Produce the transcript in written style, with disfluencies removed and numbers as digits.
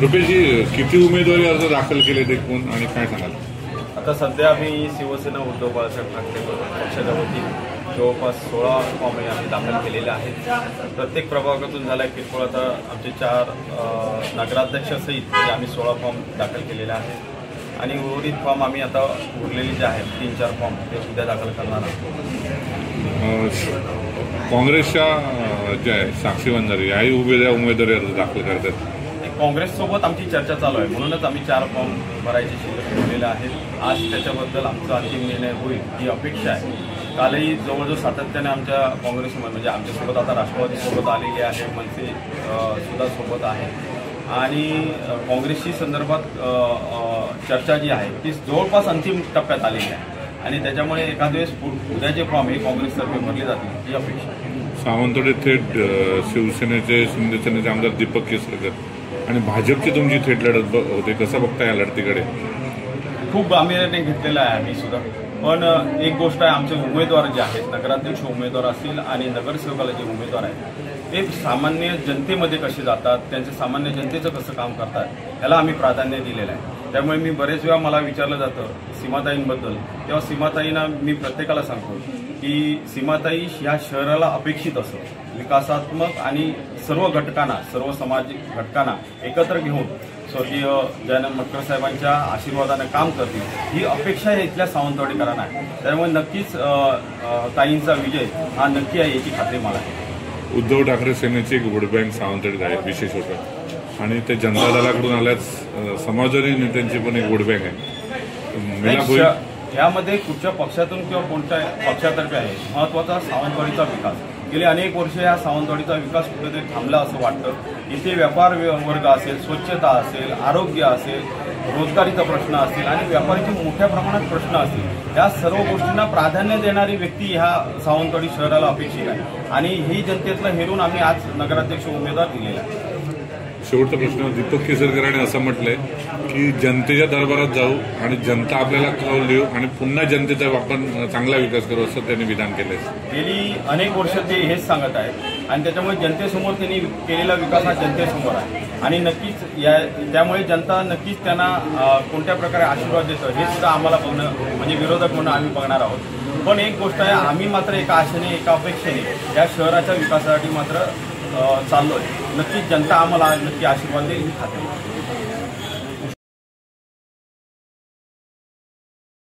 रुपेशजी, किती उमेदवारी अर्ज दाखल केले ते कोण आणि काय सांगाल? आता सध्या आम्ही शिवसेना उद्धव बाळासाहेब ठाकरे पक्षाच्या वतीने जवळपास 16 फॉर्म आम्ही दाखल केलेले आहेत. प्रत्येक प्रभागातून झाला किरकोळ आता आमचे 4 नगराध्यक्षासहित आम्ही 16 फॉर्म दाखल केलेले आहेत आणि उर्वरित फॉर्म आम्ही आता उरलेले जे आहेत 3-4 फॉर्म ते उद्या दाखल करणार आहोत. काँग्रेसच्या जे आहे साक्षी वंजारी याही उमेदवारी अर्ज दाखल करतात. काँग्रेससोबत आमची चर्चा चालू आहे, म्हणूनच आम्ही 4 फॉर्म भरायचे शिल्लक ठेवलेले आहेत. आज त्याच्याबद्दल आमचा अंतिम निर्णय होईल ही अपेक्षा आहे. कालही जवळजवळ सातत्याने आमच्या काँग्रेसमध्ये म्हणजे आमच्यासोबत आता राष्ट्रवादीसोबत आलेली आहे, मनसे सुद्धा सोबत आहे आणि काँग्रेसशी संदर्भात चर्चा जी आहे ती जवळपास अंतिम टप्प्यात आलेली आहे आणि त्याच्यामुळे एखाद वेळेस उद्याचे फॉर्म हे काँग्रेसतर्फे भरले जातील ही अपेक्षा आहे. सावंतवाडी थेट शिवसेनेचे शिंदेसेनेचे आमदार दीपक केसरकर आणि भाजपची तुमची थेट लढत होते, कसं बघता या लढतीकडे? खूप गांभीर्याने घेतलेला आहे आम्ही सुद्धा, पण एक गोष्ट आहे, आमचे उमेदवार जे आहेत नगराध्यक्ष उमेदवार असतील आणि नगरसेवकाला जे उमेदवार आहेत ते सामान्य जनतेमध्ये कसे जातात, त्यांचं सामान्य जनतेचं कसं काम करतात याला आम्ही प्राधान्य दिलेलं आहे. त्यामुळे मी बरेच वेळा मला विचारलं जातं सीमाताईंबद्दल, तेव्हा सीमाताईंना मी प्रत्येकाला सांगतो की सीमाताई ह्या शहराला अपेक्षित असं विकासात्मक आणि सर्व घटकांना सर्व सामाजिक घटकांना एकत्र घेऊन स्वर्गीय जयनंद मटकर साहेबांच्या आशीर्वादाने काम करतील ही अपेक्षा इथल्या सावंतवाडीकरांना आहे. त्यामुळे नक्कीच ताईंचा विजय हा नक्की आहे याची खात्री मला आहे. उद्धव ठाकरे सेनेची एक वोट बँक सावंतवाडीत आहे विशेष होतं आणि ते जनता दलाकडून आल्यास समाजवादी नेत्यांची पण एक वोट बँक आहे. यामध्ये कुठच्या पक्षातून किंवा कोणत्या पक्षातर्फे आहे महत्वाचा सावंतवाडीचा विकास. गेली अनेक वर्ष या सावंतवाडीचा विकास कुठेतरी थांबला असं वाटतं. इथे व्यापार वर्ग असेल, स्वच्छता असेल, आरोग्य असेल, रोजगारीचा प्रश्न असेल आणि व्यापारीचे मोठ्या प्रमाणात प्रश्न असतील, या सर्व गोष्टींना प्राधान्य देणारी व्यक्ती ह्या सावंतवाडी शहराला अपेक्षित आहे आणि ही जनतेतलं हेरून आम्ही आज नगराध्यक्ष उमेदवार दिलेला आहे. शेवटचा प्रश्न, दीपक केसरकरांनी असं म्हटलंय की जनतेच्या दरबारात जाऊ आणि जनता आपल्याला कौल देऊ आणि पुन्हा जनतेचा आपण चांगला विकास करू असं त्यांनी विधान केलंय. गेली अनेक वर्ष ते हेच सांगत आहेत आणि त्याच्यामुळे जनतेसमोर त्यांनी केलेला विकास हा जनतेसमोर आहे आणि नक्कीच त्यामुळे जनता नक्कीच त्यांना कोणत्या प्रकारे आशीर्वाद देतं हे सुद्धा आम्हाला बघणं म्हणजे विरोधक म्हणून आम्ही बघणार आहोत. पण एक गोष्ट आहे, आम्ही मात्र एका आशेने एका अपेक्षेने या शहराच्या विकासासाठी मात्र चाललोय. नक्कीच जनता आम्हाला नक्की आशीर्वाद देईल ही खात्री.